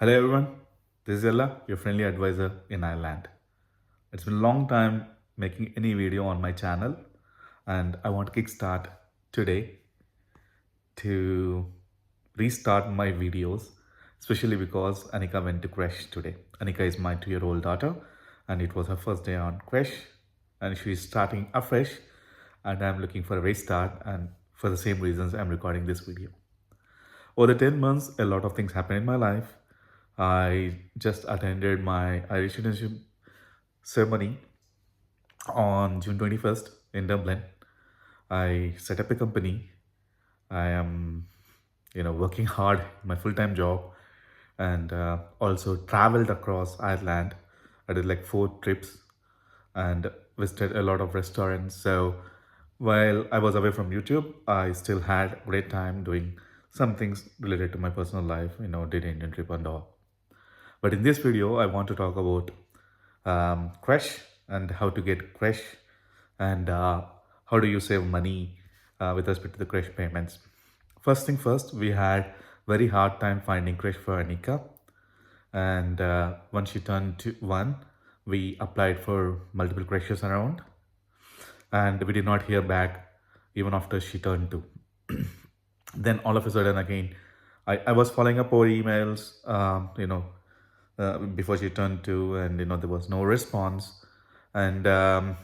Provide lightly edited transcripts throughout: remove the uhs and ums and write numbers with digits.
Hello everyone, this is Ella, your friendly advisor in Ireland. It's been a long time making any video on my channel and I want to kickstart today to restart my videos, especially because Anika went to Creche today. Anika is my 2-year-old daughter and it was her first day on Creche and she's starting afresh and I'm looking for a restart, and for the same reasons I'm recording this video. Over the 10 months, a lot of things happened in my life. I just attended my Irish citizenship ceremony on June 21st in Dublin. I set up a company. I am, working hard in my full-time job, and also traveled across Ireland. I did like 4 trips and visited a lot of restaurants. So while I was away from YouTube, I still had great time doing some things related to my personal life, did Indian trip and all. But in this video, I want to talk about Creche and how to get Creche, and how do you save money with respect to the Creche payments. First thing first, we had very hard time finding Creche for Anika. And once she turned to 1, we applied for multiple creches around. And we did not hear back even after she turned 2. Then all of a sudden again, I was following up over emails, before she turned 2, and there was no response. And I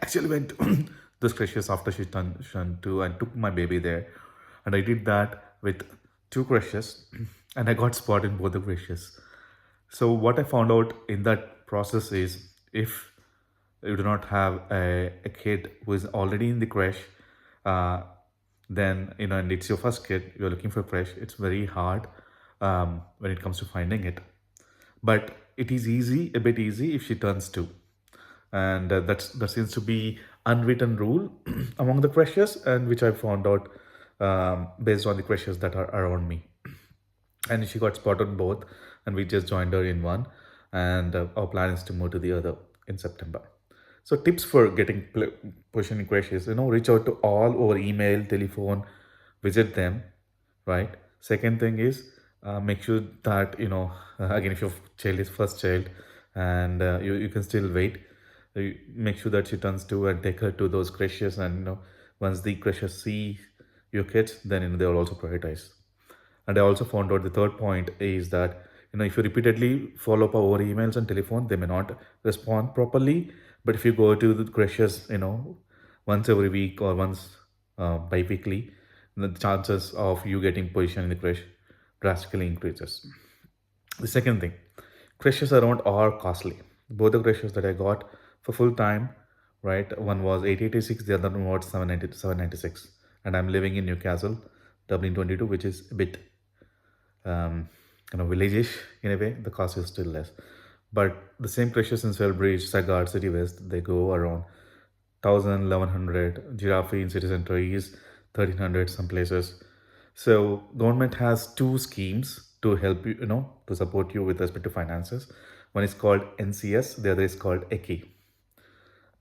actually went to those creches after she turned 2 and took my baby there. And I did that with 2 creches and I got spotted in both the creches. So what I found out in that process is, if you do not have a kid who is already in the creche, then and it's your first kid, you're looking for a creche, it's very hard when it comes to finding it. But it is a bit easy if she turns 2. And that seems to be unwritten rule among the creches, and which I found out based on the creches that are around me. And she got spotted both, and we just joined her in one, and our plan is to move to the other in September. So tips for getting position in creches, reach out to all over email, telephone, visit them, right? Second thing is, make sure that, again, if your child is first child and you can still wait, make sure that she turns 2 and take her to those creches. And, once the creches see your kids, then, they will also prioritize. And I also found out the third point is that, if you repeatedly follow up over emails and telephone, they may not respond properly. But if you go to the creches, once every week or once bi-weekly, the chances of you getting position in the creche drastically increases. The second thing, creches around are costly. Both the creches that I got for full time, right? One was 886, the other one was 796. And I'm living in Newcastle, Dublin 22, which is a bit village-ish in a way. The cost is still less. But the same creches in Selbridge, Sagard, City West, they go around 1,000, 1,100. Giraffe in city center is 1,300 some places. So government has 2 schemes to help you, to support you with respect to finances. One is called NCS, the other is called ECCE.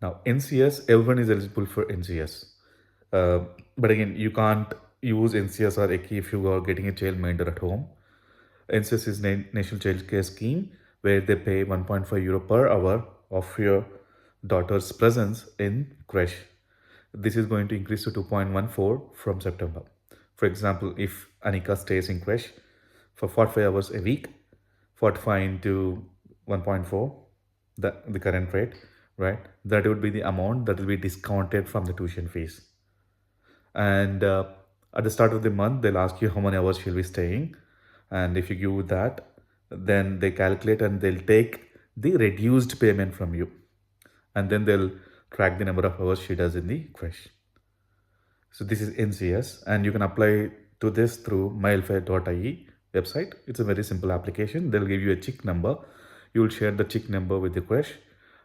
Now NCS, everyone is eligible for NCS. But again, you can't use NCS or ECCE if you are getting a child minder at home. NCS is National Child Care Scheme, where they pay €1.5 per hour of your daughter's presence in creche. This is going to increase to 2.14 from September. For example, if Anika stays in creche for 45 hours a week, 45 into 1.4, the current rate, right? That would be the amount that will be discounted from the tuition fees. And at the start of the month, they'll ask you how many hours she'll be staying. And if you give that, then they calculate and they'll take the reduced payment from you. And then they'll track the number of hours she does in the creche. So this is NCS, and you can apply to this through myelfare.ie website. It's a very simple application. They'll give you a chick number. You will share the chick number with the creche,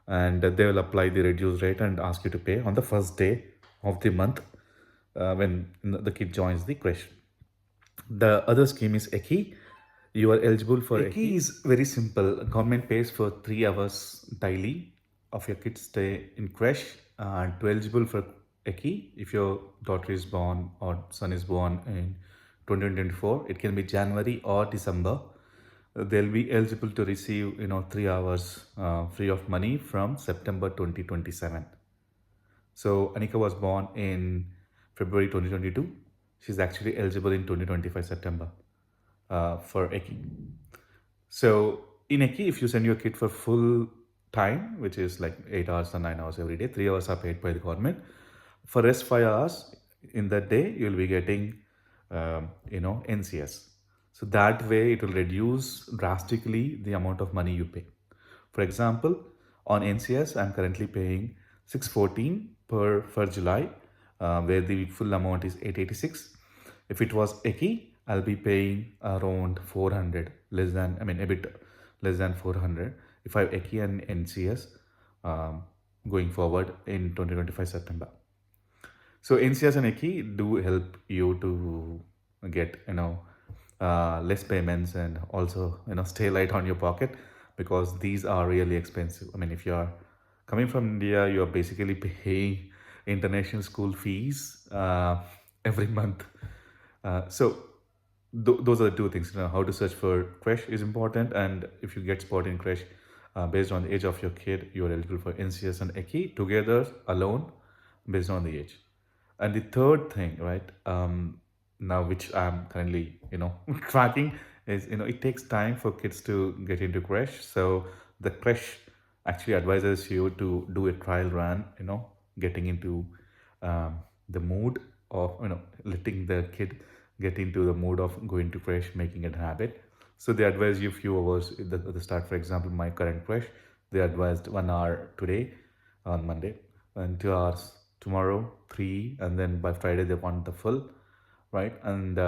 and they will apply the reduced rate and ask you to pay on the first day of the month when the kid joins the creche. The other scheme is ECCE. You are eligible for ECCE. Is very simple. Government pays for 3 hours daily of your kid's stay in creche. To eligible for ECCE, if your daughter is born or son is born in 2024, it can be January or December. they'll be eligible to receive 3 hours free of money from September 2027. So Anika was born in February 2022. She's actually eligible in 2025 September for ECCE. So in ECCE, if you send your kid for full time, which is like 8 hours or 9 hours every day, 3 hours are paid by the government. For rest 5 hours in that day, you'll be getting NCS. So that way, it will reduce drastically the amount of money you pay. For example, on NCS, I'm currently paying 614 for July, where the full amount is 886. If it was ECCE, I'll be paying around 400, less than, I mean, a bit less than 400. If I have ECCE and NCS going forward in 2025 September. So NCS and ECCE do help you to get less payments and also stay light on your pocket, because these are really expensive. I mean, if you are coming from India, you are basically paying international school fees every month. Those are the two things. How to search for Creche is important, and if you get spot in Creche, based on the age of your kid, you are eligible for NCS and ECCE together, alone, based on the age. And the third thing, right, now which I'm currently, tracking is, it takes time for kids to get into Creche. So the Creche actually advises you to do a trial run, getting into the mood of, letting the kid get into the mood of going to Creche, making it a habit. So they advise you a few hours at the start. For example, my current Creche, they advised 1 hour today on Monday and 2 hours tomorrow, 3, and then by Friday they want the full, right? And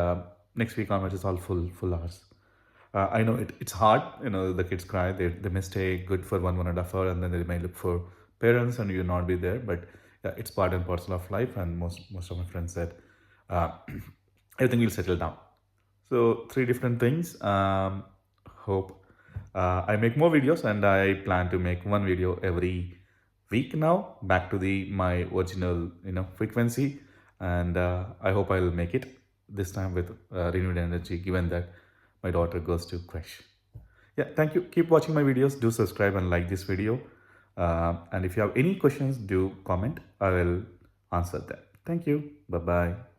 next week onwards it's all full hours. I know it's hard. The kids cry. They may stay good for 1.5 hours, and then they may look for parents, and you'll not be there. But yeah, it's part and parcel of life. And most of my friends said everything will settle down. So 3 different things. Hope I make more videos, and I plan to make one video every week now, back to my original frequency. And I hope I'll make it this time with renewed energy, given that my daughter goes to Creche. Yeah, thank you. Keep watching my videos. Do subscribe and like this video. And if you have any questions, do comment. I will answer them. Thank you. Bye bye.